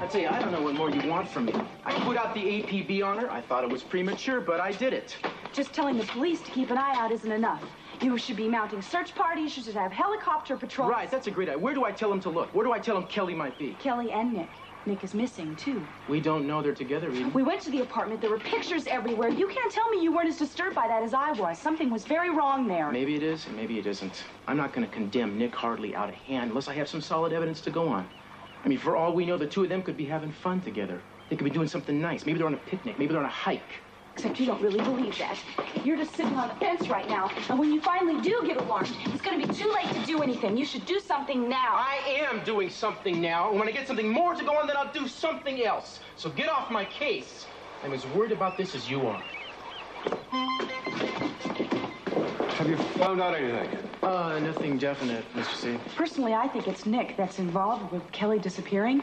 I tell you, I don't know what more you want from me. I put out the APB on her. I thought it was premature, but I did it. Just telling the police to keep an eye out isn't enough. You should be mounting search parties. You should have helicopter patrols. Right, that's a great idea. Where do I tell him to look? Where do I tell him Kelly might be? Kelly and Nick. Nick is missing, too. We don't know they're together, Eden. We went to the apartment. There were pictures everywhere. You can't tell me you weren't as disturbed by that as I was. Something was very wrong there. Maybe it is, and maybe it isn't. I'm not going to condemn Nick Hartley out of hand unless I have some solid evidence to go on. I mean, for all we know, the two of them could be having fun together. They could be doing something nice. Maybe they're on a picnic. Maybe they're on a hike. Except you don't really believe that. You're just sitting on the fence right now. And when you finally do get alarmed, it's going to be too late to do anything. You should do something now. I am doing something now. And when I get something more to go on, then I'll do something else. So get off my case. I'm as worried about this as you are. Have you found out anything? Nothing definite, Mr. C. Personally, I think it's Nick that's involved with Kelly disappearing.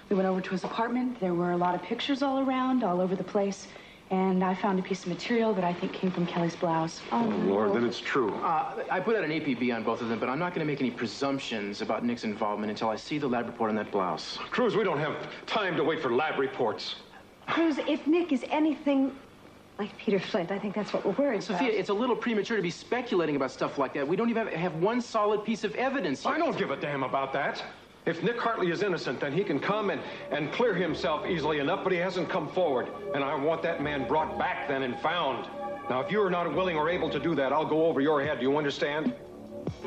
We went over to his apartment. There were a lot of pictures all around, all over the place. And I found a piece of material that I think came from Kelly's blouse. Oh, Lord, then it's true. I put out an APB on both of them, but I'm not going to make any presumptions about Nick's involvement until I see the lab report on that blouse. Cruz, we don't have time to wait for lab reports. Cruz, if Nick is anything like Peter Flint, I think that's what we're worried about. Sophia, it's a little premature to be speculating about stuff like that. We don't even have one solid piece of evidence yet. I don't give a damn about that. If Nick Hartley is innocent, then he can come and clear himself easily enough, but he hasn't come forward. And I want that man brought back then and found. Now, if you are not willing or able to do that, I'll go over your head. Do you understand?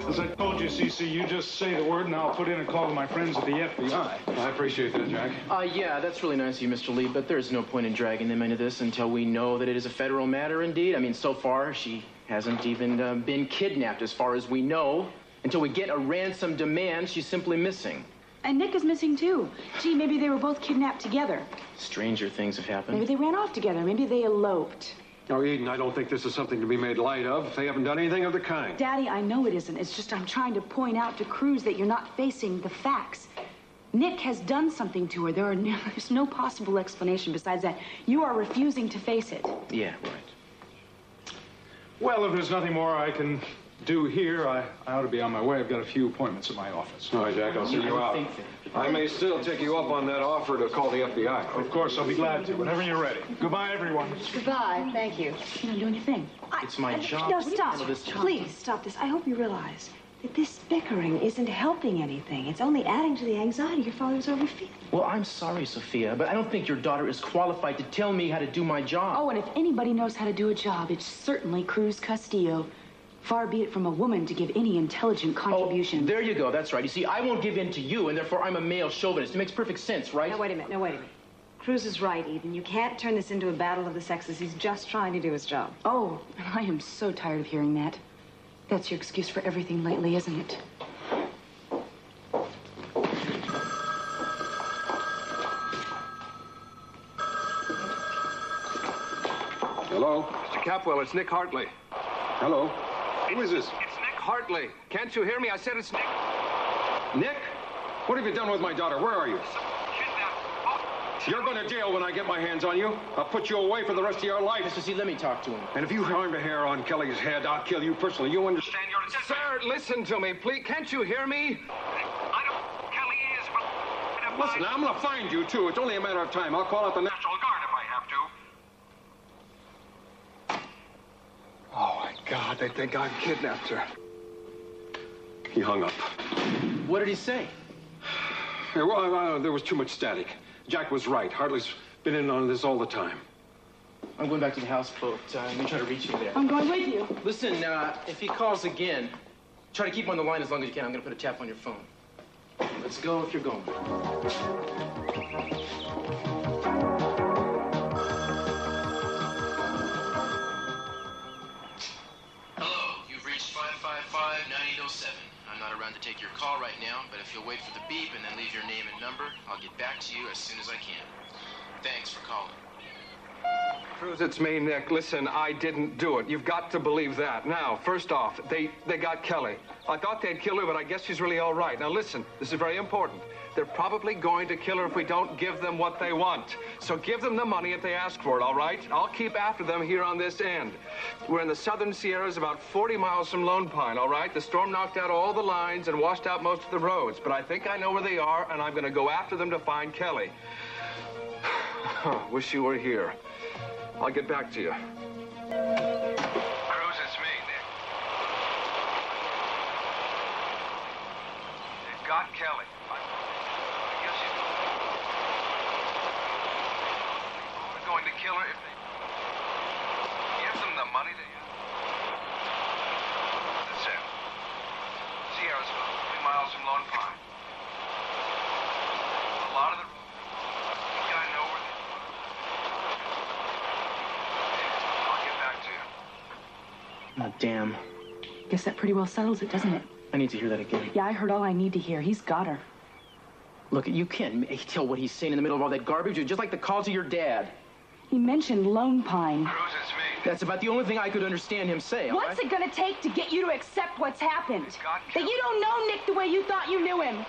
As I told you, CC, you just say the word and I'll put in a call to my friends at the FBI. I appreciate that, Jack. Yeah, that's really nice of you, Mr. Lee, but there's no point in dragging them into this until we know that it is a federal matter indeed. I mean, so far, she hasn't even been kidnapped as far as we know. Until we get a ransom demand, she's simply missing. And Nick is missing, too. Gee, maybe they were both kidnapped together. Stranger things have happened. Maybe they ran off together. Maybe they eloped. Oh, Eden, I don't think this is something to be made light of. They haven't done anything of the kind. Daddy, I know it isn't. It's just I'm trying to point out to Cruz that you're not facing the facts. Nick has done something to her. There's no possible explanation besides that. You are refusing to face it. Yeah, right. Well, if there's nothing more I can do here, I ought to be on my way. I've got a few appointments at my office. All right, Jack, I'll see you out. I may still take you up on that offer to call the FBI. Of course, I'll be glad to, whenever you're ready. Goodbye, everyone. Goodbye. Thank you. You don't do anything. It's my job. No, to stop. handle this job. Please, stop this. I hope you realize that this bickering isn't helping anything. It's only adding to the anxiety your father's over feeling. Well, I'm sorry, Sophia, but I don't think your daughter is qualified to tell me how to do my job. Oh, and if anybody knows how to do a job, it's certainly Cruz Castillo. Far be it from a woman to give any intelligent contribution. Oh, there you go. That's right. You see, I won't give in to you, and therefore I'm a male chauvinist. It makes perfect sense, right? Now, wait a minute. No, wait a minute. Cruz is right, Eden. You can't turn this into a battle of the sexes. He's just trying to do his job. Oh, and I am so tired of hearing that. That's your excuse for everything lately, isn't it? Hello? Mr. Capwell, it's Nick Hartley. Hello? Who is this? It's Nick Hartley. Can't you hear me? I said it's Nick. Nick? What have you done with my daughter? Where are you? Kidnapped. You're going to jail when I get my hands on you. I'll put you away for the rest of your life. Mr. C, let me talk to him. And if you harmed a hair on Kelly's head, I'll kill you personally. You understand? Sir, listen to me, please. Can't you hear me? I don't... Kelly is, but... Listen, I'm going to find you, too. It's only a matter of time. I'll call out the National Guard if I have to. Oh, my God, they think I've kidnapped her. He hung up. What did he say? Yeah, well, there was too much static. Jack was right. Hartley's been in on this all the time. I'm going back to the houseboat. Let me try to reach you there. I'm going with you. Listen, if he calls again, try to keep him on the line as long as you can. I'm going to put a tap on your phone. Let's go if you're going. Hello, you've reached 555-9807. I'm not around to take your call right now, but if you'll wait for the beep and then leave your name and number, I'll get back to you as soon as I can. Thanks for calling. Cruz, it's me, Nick. Listen, I didn't do it. You've got to believe that. Now, first off, they got Kelly. I thought they'd kill her, but I guess she's really all right. Now, listen, this is very important. They're probably going to kill her if we don't give them what they want. So give them the money if they ask for it, all right? I'll keep after them here on this end. We're in the southern Sierras, about 40 miles from Lone Pine, all right? The storm knocked out all the lines and washed out most of the roads, but I think I know where they are, and I'm going to go after them to find Kelly. Wish you were here. I'll get back to you. Cruz, it's me, Nick. They've got Kelly. I guess they're going to kill her if they give them the money they have. That's it. Sierra's about 3 miles from Lone Pine. A lot of the roads. I think I know where they are. I'll get back to you. Oh, damn. Guess that pretty well settles it, doesn't it? I need to hear that again. Yeah, I heard all I need to hear. He's got her. Look, you can't tell what he's saying in the middle of all that garbage. You're just like the calls of your dad. He mentioned Lone Pine. Cruz, it's me. That's about the only thing I could understand him say, all What's right? it gonna take to get you to accept what's happened? got That you don't know Nick the way you thought you knew him.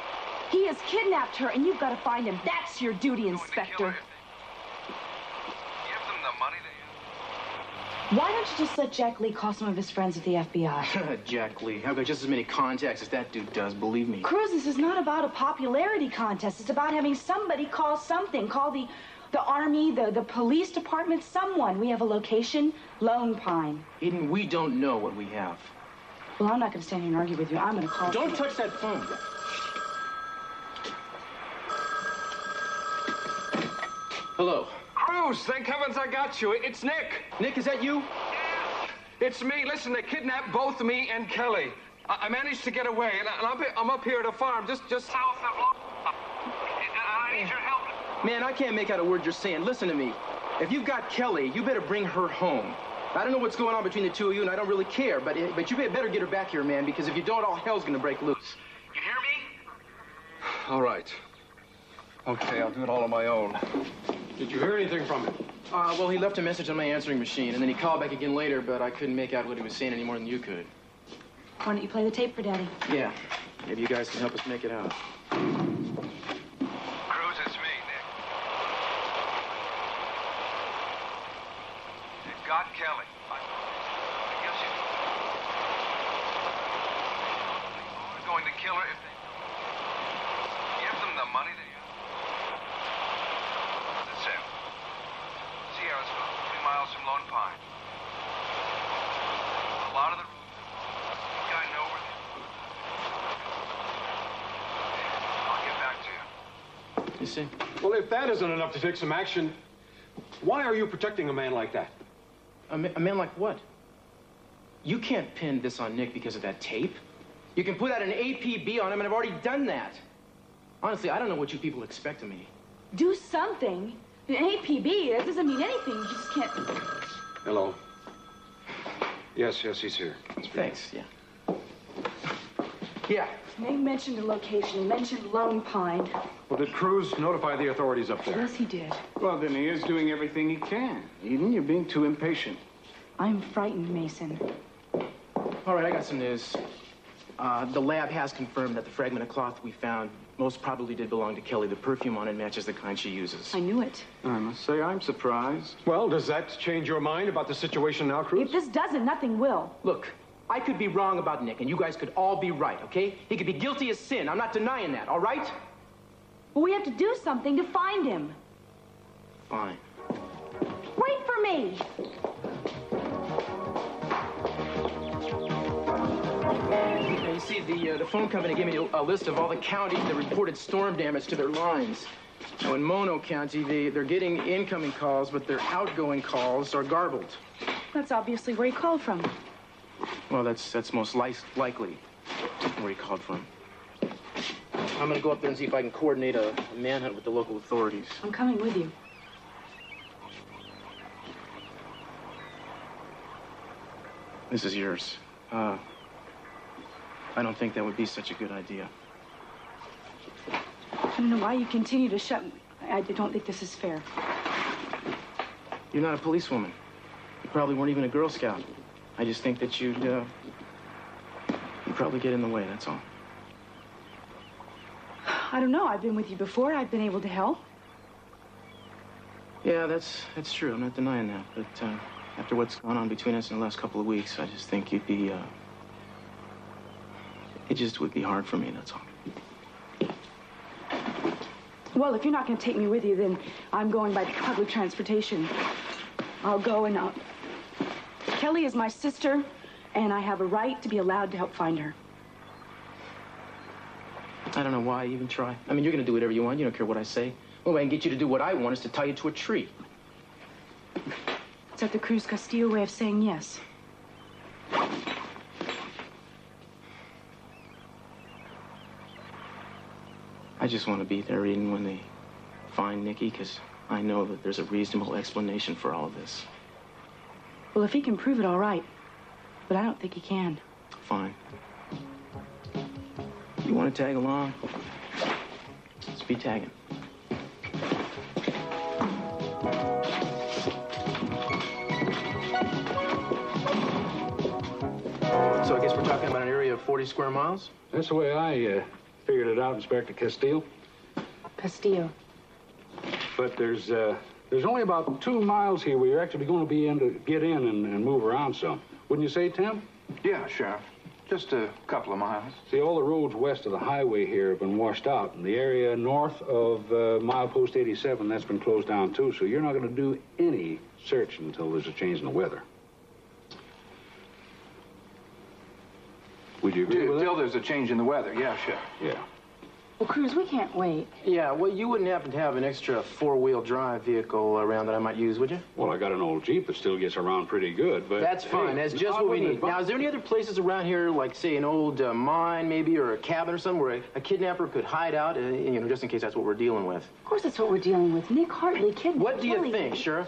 He has kidnapped her, and you've got to find him. That's your duty, Going to kill Inspector. her if they give them the money they have. Why don't you just let Jack Lee call some of his friends at the FBI? Jack Lee. I've got just as many contacts as that dude does, believe me. Cruz, this is not about a popularity contest. It's about having somebody call something. Call the Army, the police department, someone. We have a location, Lone Pine. Eden, we don't know what we have. Well, I'm not going to stand here and argue with you. I'm going to call... Don't touch that phone. Hello. Cruz, thank heavens I got you. It's Nick. Nick, is that you? It's me. Listen, they kidnapped both me and Kelly. I managed to get away, and I'm up here at a farm just south of Lone Pine. I need your help. Man, I can't make out a word you're saying. Listen to me. If you've got Kelly, you better bring her home. I don't know what's going on between the two of you, and I don't really care, but you better get her back here, man, because if you don't, all hell's gonna break loose. You hear me? All right. Okay, I'll do it all on my own. Did you hear anything from him? Well, he left a message on my answering machine, and then he called back again later, but I couldn't make out what he was saying any more than you could. Why don't you play the tape for Daddy? Yeah. Maybe you guys can help us make it out. Cruz, it's me, Nick. They've got Kelly. I guess they're going to kill her if they give them the money they have. That's it. Sierra's about 3 miles from Lone Pine. A lot of the roads. I think I know where they are. I'll get back to you. You see? Well, if that isn't enough to take some action, why are you protecting a man like that? A man like what? You can't pin this on Nick because of that tape. You can put out an APB on him, and I've already done that. Honestly, I don't know what you people expect of me. Do something. An APB, that doesn't mean anything. You just can't... Hello. Yes, he's here. Thanks, yeah. Yeah. Nick mentioned a location. He mentioned Lone Pine. Well, did Cruz notify the authorities up there? Yes, he did. Well, then he is doing everything he can. Eden, you're being too impatient. I'm frightened, Mason. All right, I got some news. The lab has confirmed that the fragment of cloth we found most probably did belong to Kelly. The perfume on it matches the kind she uses. I knew it. I must say, I'm surprised. Well, does that change your mind about the situation now, Cruz? If this doesn't, nothing will. Look, I could be wrong about Nick, and you guys could all be right, okay? He could be guilty as sin. I'm not denying that, all right? Well, we have to do something to find him. Fine. Wait for me. Now, you see, the phone company gave me a list of all the counties that reported storm damage to their lines. Now, in Mono County, they're getting incoming calls, but their outgoing calls are garbled. That's obviously where he called from. Well, that's most likely where he called from. I'm gonna go up there and see if I can coordinate a manhunt with the local authorities. I'm coming with you. This is yours. I don't think that would be such a good idea. I don't know why you continue to shut... I don't think this is fair. You're not a policewoman. You probably weren't even a Girl Scout. I just think that you'd probably get in the way, that's all. I don't know. I've been with you before. I've been able to help. Yeah, that's true. I'm not denying that. But after what's gone on between us in the last couple of weeks, I just think you'd be, it just would be hard for me, that's all. Well, if you're not going to take me with you, then I'm going by public transportation. I'll go and Kelly is my sister, and I have a right to be allowed to help find her. I don't know why I even try. I mean, you're going to do whatever you want. You don't care what I say. The only way I can get you to do what I want is to tie you to a tree. Is that the Cruz Castillo way of saying yes? I just want to be there, Eden, when they find Nikki, because I know that there's a reasonable explanation for all of this. Well, if he can prove it, all right. But I don't think he can. Fine. You want to tag along? Let's be tagging. So I guess we're talking about an area of 40 square miles? That's the way I figured it out, Inspector Castillo. Castillo. But there's only about 2 miles here where you're actually going to be able to get in and move around some. Wouldn't you say, Tim? Yeah, Sheriff. Just a couple of miles. See, all the roads west of the highway here have been washed out. And the area north of milepost 87, that's been closed down, too. So you're not going to do any search until there's a change in the weather. Would you agree with that? Till there's a change in the weather. Yeah, Sheriff. Yeah. Well, Cruz, we can't wait. Yeah, well, you wouldn't happen to have an extra 4-wheel drive vehicle around that I might use, would you? Well, I got an old Jeep that still gets around pretty good, but... That's fine. That's just what we need. Now, is there any other places around here, like, say, an old mine, maybe, or a cabin or something, where a kidnapper could hide out, you know, just in case that's what we're dealing with? Of course that's what we're dealing with. Nick Hartley kidnapped. What do you think, Sheriff?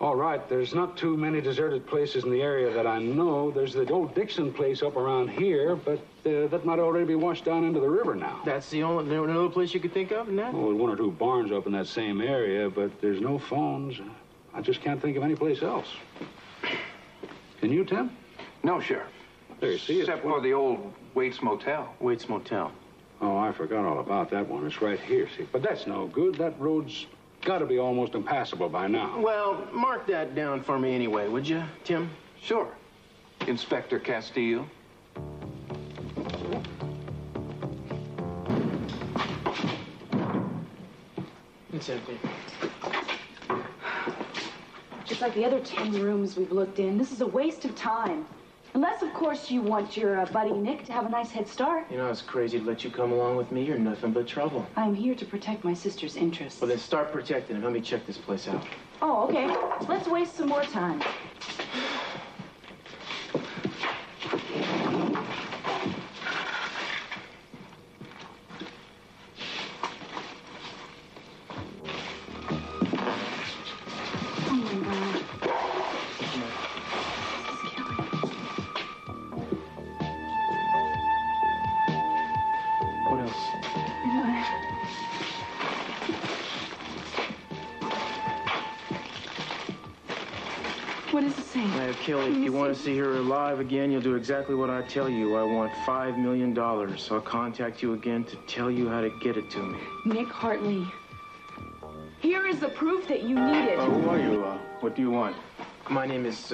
All right, there's not too many deserted places in the area that I know. There's the old Dixon place up around here, but that might already be washed down into the river now. That's the only... Another place you could think of in that? Oh, 1 or 2 barns up in that same area, but there's no phones. I just can't think of any place else. Can you, Tim? No, Sheriff. There, see, except for the old Waits Motel. Waits Motel. Oh, I forgot all about that one. It's right here, see. But that's no good. That road's got to be almost impassable by now. Well, mark that down for me anyway, would you, Tim? Sure. Inspector Castillo. It's empty. Just like the other 10 rooms we've looked in, this is a waste of time. Unless, of course, you want your buddy Nick to have a nice head start. You know, it's crazy to let you come along with me. You're nothing but trouble. I'm here to protect my sister's interests. Well, then start protecting him. Let me check this place out. Oh, okay. Let's waste some more time. Oh, my God. What else? What does it say? Kelly, if you want to see her alive again, you'll do exactly what I tell you. I want $5 million. I'll contact you again to tell you how to get it to me. Nick Hartley. Here is the proof that you needed. Who are you? What do you want? My name is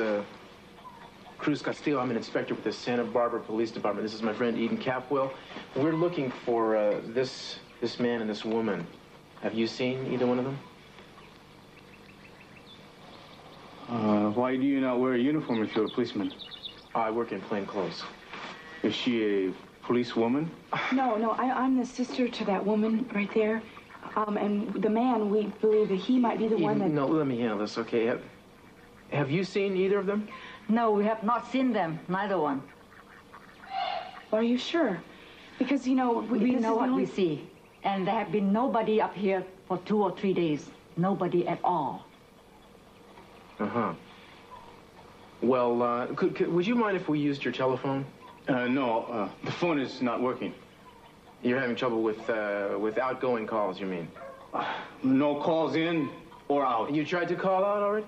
Cruz Castillo. I'm an inspector with the Santa Barbara Police Department. This is my friend Eden Capwell. We're looking for this man and this woman. Have you seen either one of them? Why do you not wear a uniform if you're a policeman? I work in plain clothes. Is she a policewoman? No, I'm the sister to that woman right there. And the man, we believe that he might be the one that... No, let me handle this, okay? Have you seen either of them? No, we have not seen them, neither one. Are you sure? Because, you know... We know what we see. And there have been nobody up here for 2 or 3 days. Nobody at all. Uh-huh. Well, would you mind if we used your telephone? No, the phone is not working. You're having trouble with outgoing calls, you mean? No calls in or out. You tried to call out already?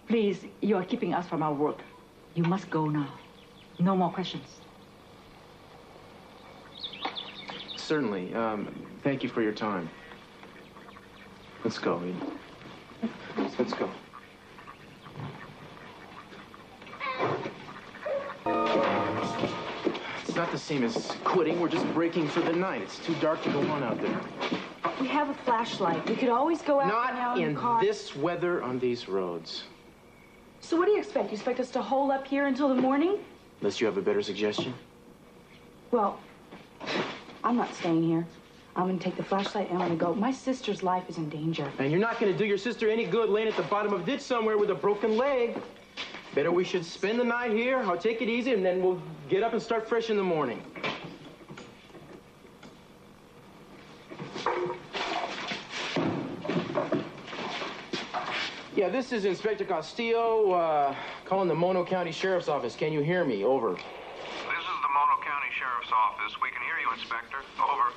Please, you are keeping us from our work. You must go now. No more questions. Certainly. Thank you for your time. Let's go, Eden. Let's go. It's not the same as quitting. We're just breaking for the night. It's too dark to go on out there. We have a flashlight. We could always go out now in the car. Not in this weather on these roads. So what do you expect? You expect us to hole up here until the morning? Unless you have a better suggestion? Well, I'm not staying here. I'm gonna take the flashlight and I'm gonna go. My sister's life is in danger. And you're not gonna do your sister any good laying at the bottom of a ditch somewhere with a broken leg. Better we should spend the night here. I'll take it easy and then we'll get up and start fresh in the morning. Yeah, this is Inspector Castillo, calling the Mono County Sheriff's Office. Can you hear me? Over. This is the Mono County Sheriff's Office. We can hear you, Inspector. Over.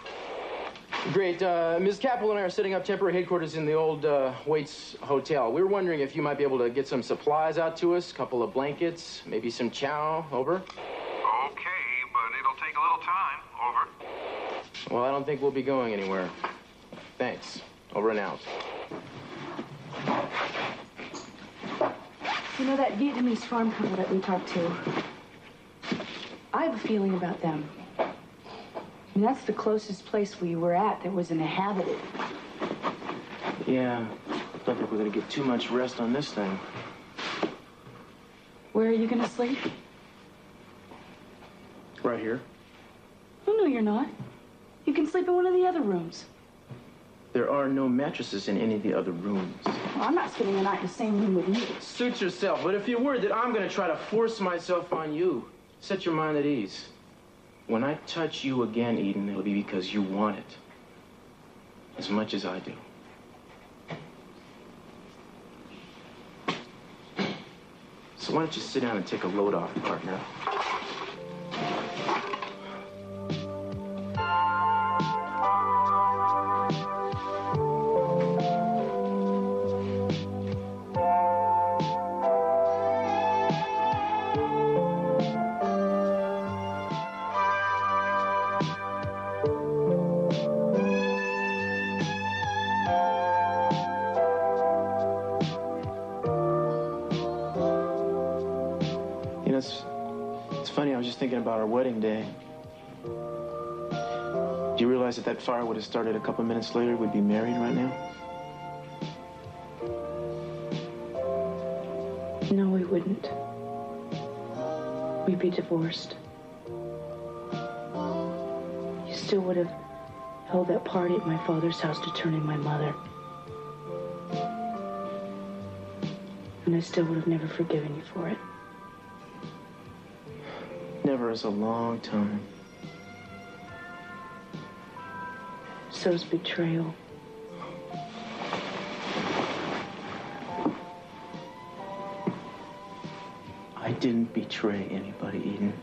Great. Ms. Capel and I are setting up temporary headquarters in the old Waits Hotel. We were wondering if you might be able to get some supplies out to us, a couple of blankets, maybe some chow. Over. Okay, but it'll take a little time. Over. Well, I don't think we'll be going anywhere. Thanks. Over and out. You know that Vietnamese farm couple that we talked to? I have a feeling about them. I mean, that's the closest place we were at that was inhabited. Yeah. Don't think we're gonna get too much rest on this thing. Where are you gonna sleep? Right here. Oh, no, you're not. You can sleep in one of the other rooms. There are no mattresses in any of the other rooms. Well, I'm not spending the night in the same room with you. Suit yourself, but if you're worried that I'm gonna try to force myself on you, set your mind at ease. When I touch you again, Eden, it'll be because you want it. As much as I do. So why don't you sit down and take a load off, partner? It's funny, I was just thinking about our wedding day. Do you realize that fire would have started a couple minutes later, we'd be married right now? No, we wouldn't. We'd be divorced. You still would have held that party at my father's house to turn in my mother. And I still would have never forgiven you for it. Never is a long time. So's betrayal. I didn't betray anybody, Eden.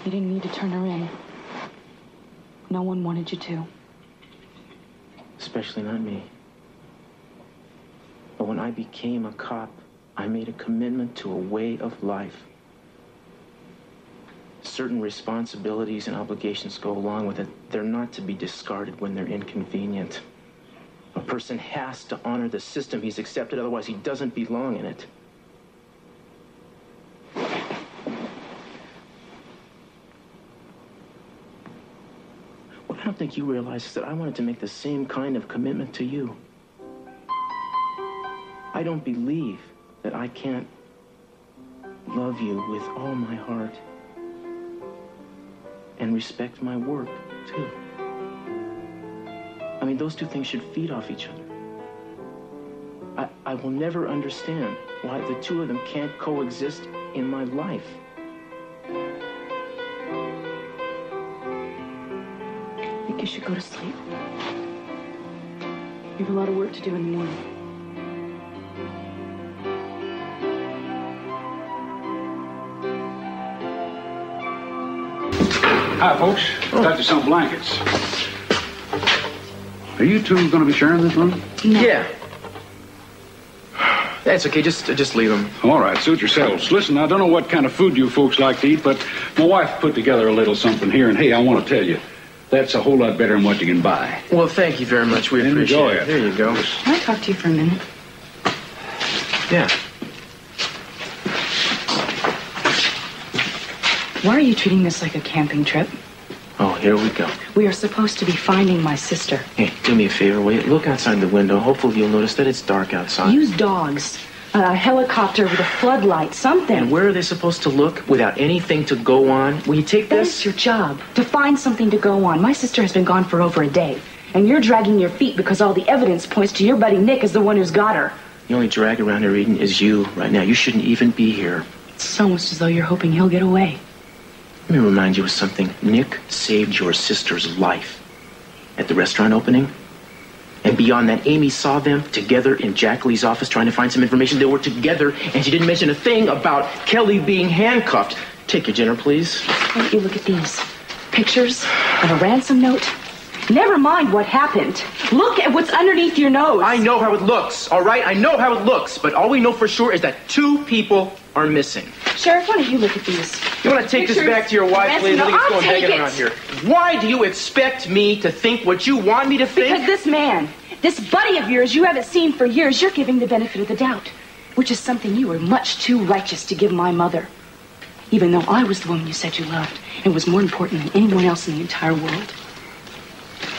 You didn't need to turn her in. No one wanted you to. Especially not me. But when I became a cop, I made a commitment to a way of life. Certain responsibilities and obligations go along with it. They're not to be discarded when they're inconvenient. A person has to honor the system he's accepted, otherwise he doesn't belong in it. What I don't think you realize is that I wanted to make the same kind of commitment to you. I don't believe that I can't love you with all my heart and respect my work, too. I mean, those two things should feed off each other. I will never understand why the two of them can't coexist in my life. I think you should go to sleep. You have a lot of work to do in the morning. Hi, folks. Got you some blankets. Are you two going to be sharing this room? No. Yeah. That's okay. Just leave them. All right, suit yourselves. Listen, I don't know what kind of food you folks like to eat, but my wife put together a little something here, and hey, I want to tell you, that's a whole lot better than what you can buy. Well, thank you very much. We appreciate it. There you go. Can I talk to you for a minute? Yeah. Why are you treating this like a camping trip? Oh, here we go. We are supposed to be finding my sister. Hey, do me a favor, will you? Look outside the window. Hopefully you'll notice that it's dark outside. Use dogs, a helicopter with a floodlight, something. And where are they supposed to look without anything to go on? Will you take this? That's your job, to find something to go on. My sister has been gone for over a day, and you're dragging your feet because all the evidence points to your buddy Nick as the one who's got her. The only drag around here, Eden, is you right now. You shouldn't even be here. It's almost as though you're hoping he'll get away. Let me remind you of something. Nick saved your sister's life at the restaurant opening. And beyond that, Amy saw them together in Jack Lee's office trying to find some information. They were together, and she didn't mention a thing about Kelly being handcuffed. Take your dinner, please. Why don't you look at these pictures of a ransom note? Never mind what happened. Look at what's underneath your nose. I know how it looks, all right? I know how it looks, but all we know for sure is that 2 people are missing. Sheriff, why don't you look at these? You want to take this back to your wife, please? I think it's going begging around here. Why do you expect me to think what you want me to think? Because this man, this buddy of yours you haven't seen for years, you're giving the benefit of the doubt, which is something you were much too righteous to give my mother. Even though I was the woman you said you loved and was more important than anyone else in the entire world.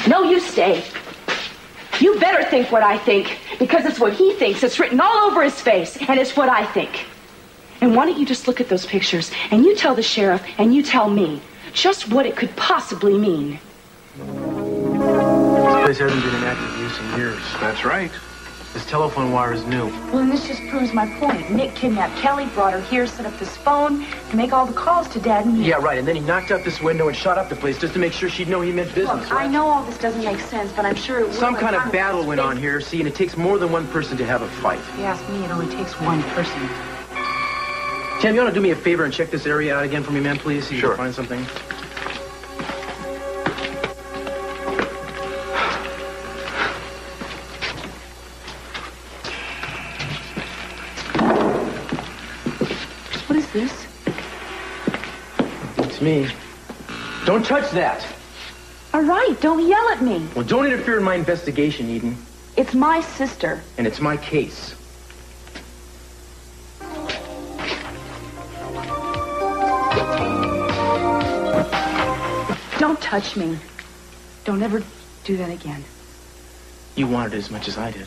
No, you stay. You better think what I think, because it's what he thinks. It's written all over his face, and it's what I think. And why don't you just look at those pictures, and you tell the sheriff, and you tell me just what it could possibly mean. This place hasn't been in active use in years. That's right. This telephone wire is new. Well, and this just proves my point. Nick kidnapped Kelly, brought her here, set up this phone to make all the calls to Dad and me. Yeah, right. And then he knocked out this window and shot up the place just to make sure she'd know he meant business. Look, right? I know all this doesn't make sense, but I'm sure it will. Some kind of battle went on here, see, and it takes more than one person to have a fight. If you ask me, it only takes one person. Tim, you want to do me a favor and check this area out again for me, man, please? See if you Sure. can find something. What is this? It's me. Don't touch that. All right, don't yell at me. Well, don't interfere in my investigation, Eden. It's my sister. And it's my case. Don't touch me. Don't ever do that again. You wanted it as much as I did.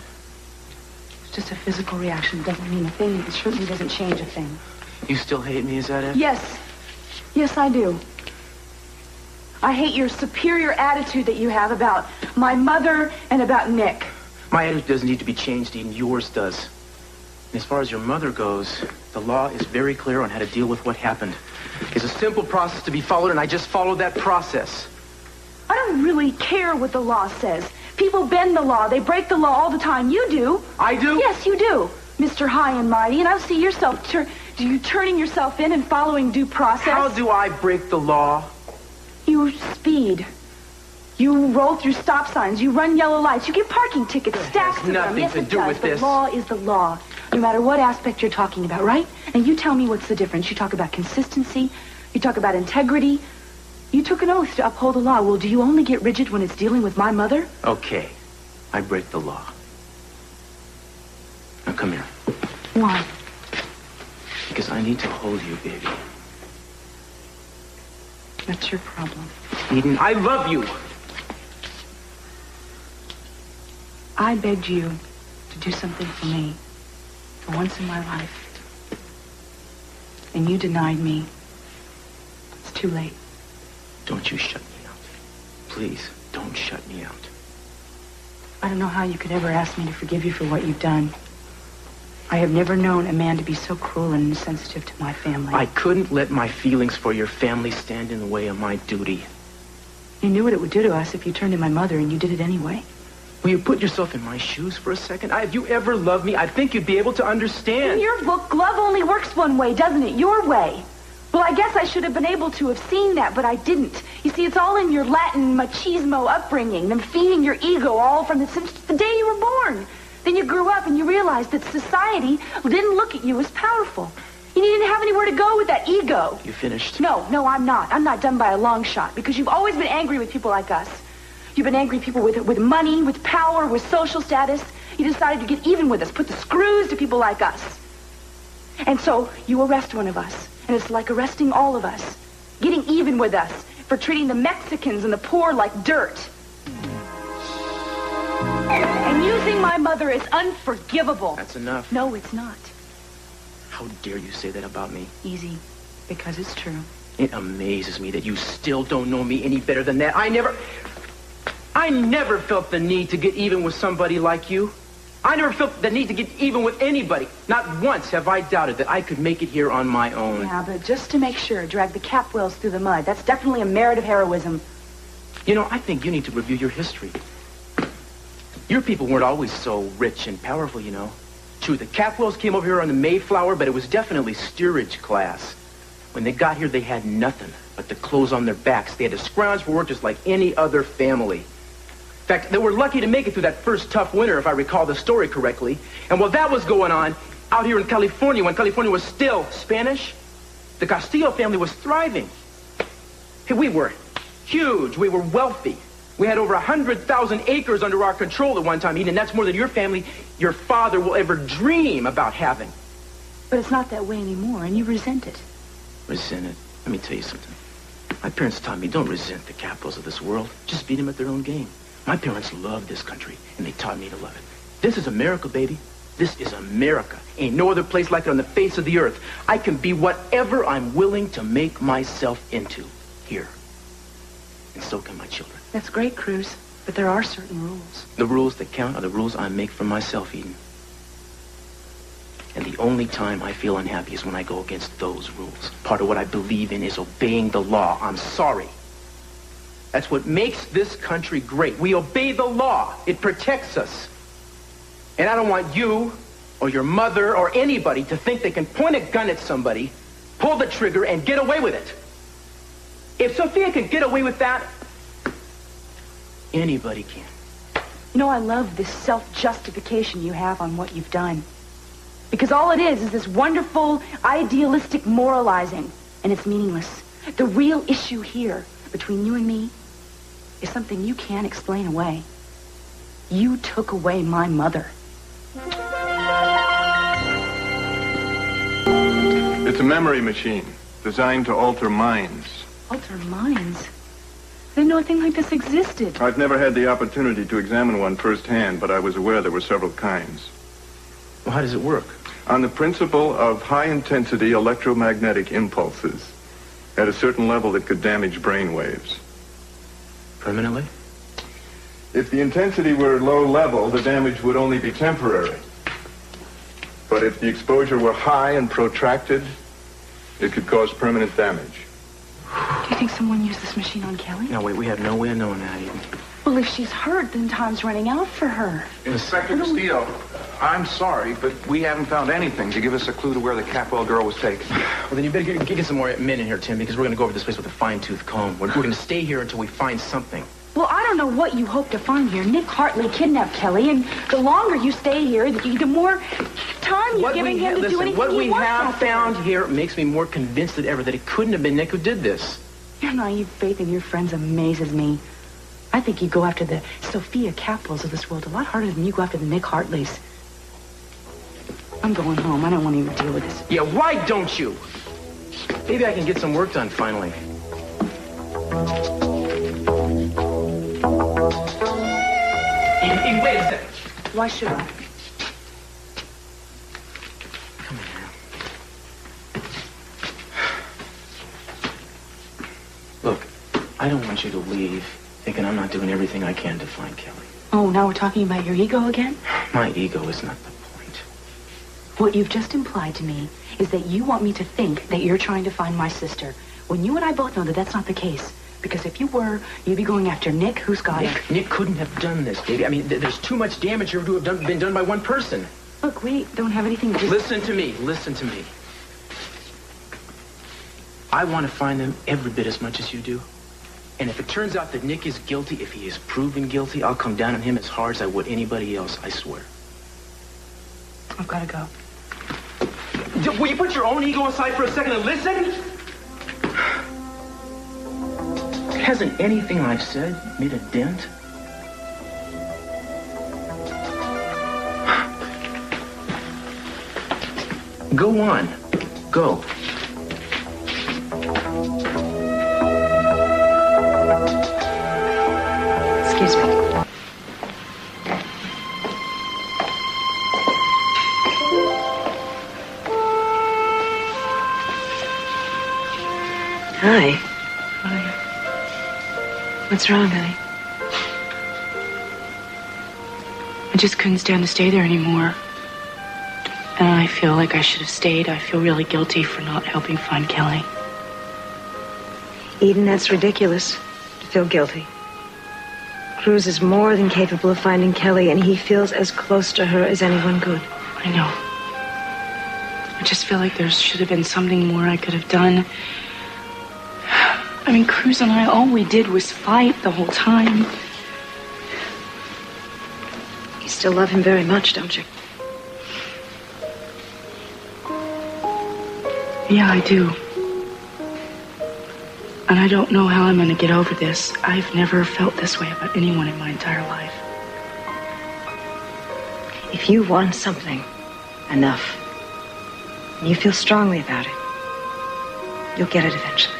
It's just a physical reaction. It doesn't mean a thing. It certainly doesn't change a thing. You still hate me, is that it? Yes. Yes, I do. I hate your superior attitude that you have about my mother and about Nick. My attitude doesn't need to be changed, Eden. Yours does. And as far as your mother goes, the law is very clear on how to deal with what happened. It's a simple process to be followed, and I just followed that process. I don't really care what the law says. People bend the law. They break the law all the time. You do. I do? Yes, you do, Mr. High and Mighty. And I see yourself, turning yourself in and following due process. How do I break the law? You speed. You roll through stop signs. You run yellow lights. You get parking tickets, stacks of them. Nothing Yes, to it do does. with The this. law is the law, no matter what aspect you're talking about, right? And you tell me what's the difference. You talk about consistency. You talk about integrity. You took an oath to uphold the law. Well, do you only get rigid when it's dealing with my mother? Okay. I break the law. Now come here. Why? Because I need to hold you, baby. That's your problem. Eden, I love you. I begged you to do something for me, for once in my life. And you denied me. It's too late. Don't you shut me out. Please, don't shut me out. I don't know how you could ever ask me to forgive you for what you've done. I have never known a man to be so cruel and insensitive to my family. I couldn't let my feelings for your family stand in the way of my duty. You knew what it would do to us if you turned to my mother, and you did it anyway. Will you put yourself in my shoes for a second? If you ever loved me, I think you'd be able to understand. In your book, love only works one way, doesn't it? Your way. Well, I guess I should have been able to have seen that, but I didn't. You see, it's all in your Latin machismo upbringing, them feeding your ego all from since the day you were born. Then you grew up and you realized that society didn't look at you as powerful. You didn't have anywhere to go with that ego. You finished? No, I'm not. I'm not done by a long shot, because you've always been angry with people like us. You've been angry at people with money, with power, with social status. You decided to get even with us, put the screws to people like us. And so you arrest one of us, and it's like arresting all of us, getting even with us for treating the Mexicans and the poor like dirt. And using my mother is unforgivable. That's enough. No, it's not. How dare you say that about me? Easy, because it's true. It amazes me that you still don't know me any better than that. I never felt the need to get even with somebody like you. I never felt the need to get even with anybody. Not once have I doubted that I could make it here on my own. Yeah, but just to make sure, drag the Capwells through the mud. That's definitely a merit of heroism. You know, I think you need to review your history. Your people weren't always so rich and powerful, you know. True, the Capwells came over here on the Mayflower, but it was definitely steerage class. When they got here, they had nothing but the clothes on their backs. They had to scrounge for work just like any other family. In fact, they were lucky to make it through that first tough winter, if I recall the story correctly. And while that was going on, out here in California, when California was still Spanish, the Castillo family was thriving. Hey, we were huge. We were wealthy. We had over 100,000 acres under our control at one time, Eden. That's more than your family, your father, will ever dream about having. But it's not that way anymore, and you resent it. Resent it? Let me tell you something. My parents taught me, don't resent the capitals of this world. Just beat them at their own game. My parents loved this country, and they taught me to love it. This is America, baby. This is America. Ain't no other place like it on the face of the earth. I can be whatever I'm willing to make myself into here. And so can my children. That's great, Cruz, but there are certain rules. The rules that count are the rules I make for myself, Eden. And the only time I feel unhappy is when I go against those rules. Part of what I believe in is obeying the law. I'm sorry. That's what makes this country great. We obey the law. It protects us. And I don't want you or your mother or anybody to think they can point a gun at somebody, pull the trigger, and get away with it. If Sophia can get away with that, anybody can. You know, I love this self-justification you have on what you've done. Because all it is this wonderful, idealistic moralizing, and it's meaningless. The real issue here between you and me is something you can't explain away. You took away my mother. It's a memory machine designed to alter minds. Alter minds? I didn't know a thing like this existed. I've never had the opportunity to examine one firsthand, but I was aware there were several kinds. Well, how does it work? On the principle of high-intensity electromagnetic impulses. At a certain level, it could damage brain waves. Permanently? If the intensity were low level, the damage would only be temporary. But if the exposure were high and protracted, it could cause permanent damage. Do you think someone used this machine on Kelly? No, wait, we have no way of knowing that, Eden. Well, if she's hurt, then time's running out for her. Inspector Castillo, I'm sorry, but we haven't found anything to give us a clue to where the Capwell girl was taken. Well, then you better get some more men in here, Tim, because we're going to go over this place with a fine-tooth comb. We're going to stay here until we find something. Well, I don't know what you hope to find here. Nick Hartley kidnapped Kelly, and the longer you stay here, the more time you're giving him to do anything he wants. What we have found here makes me more convinced than ever that it couldn't have been Nick who did this. Your naive faith in your friends amazes me. I think you go after the Sophia Capwells of this world a lot harder than you go after the Nick Hartleys. I'm going home. I don't want to even deal with this. Yeah, why don't you? Maybe I can get some work done finally. Eden, wait a second. Why should I? Come here. Look, I don't want you to leave thinking I'm not doing everything I can to find Kelly. Oh, now we're talking about your ego again? My ego is not the point. What you've just implied to me is that you want me to think that you're trying to find my sister, when you and I both know that that's not the case. Because if you were, you'd be going after Nick, who's got it. Nick couldn't have done this, baby. I mean, there's too much damage here to have been done by one person. Look, we don't have anything to... Listen to me. Listen to me. I want to find them every bit as much as you do. And if it turns out that Nick is guilty, if he is proven guilty, I'll come down on him as hard as I would anybody else, I swear. I've got to go. Will you put your own ego aside for a second and listen? Hasn't anything I've said made a dent? Go on. Go. Excuse me. Hi. Hi. What's wrong, honey? I just couldn't stand to stay there anymore. And I feel like I should have stayed. I feel really guilty for not helping find Kelly. Eden, that's ridiculous to feel guilty. Cruz is more than capable of finding Kelly, and he feels as close to her as anyone could. I know. I just feel like there should have been something more I could have done. I mean, Cruz and I, all we did was fight the whole time. You still love him very much, don't you? Yeah, I do. And I don't know how I'm going to get over this. I've never felt this way about anyone in my entire life. If you want something enough, and you feel strongly about it, you'll get it eventually.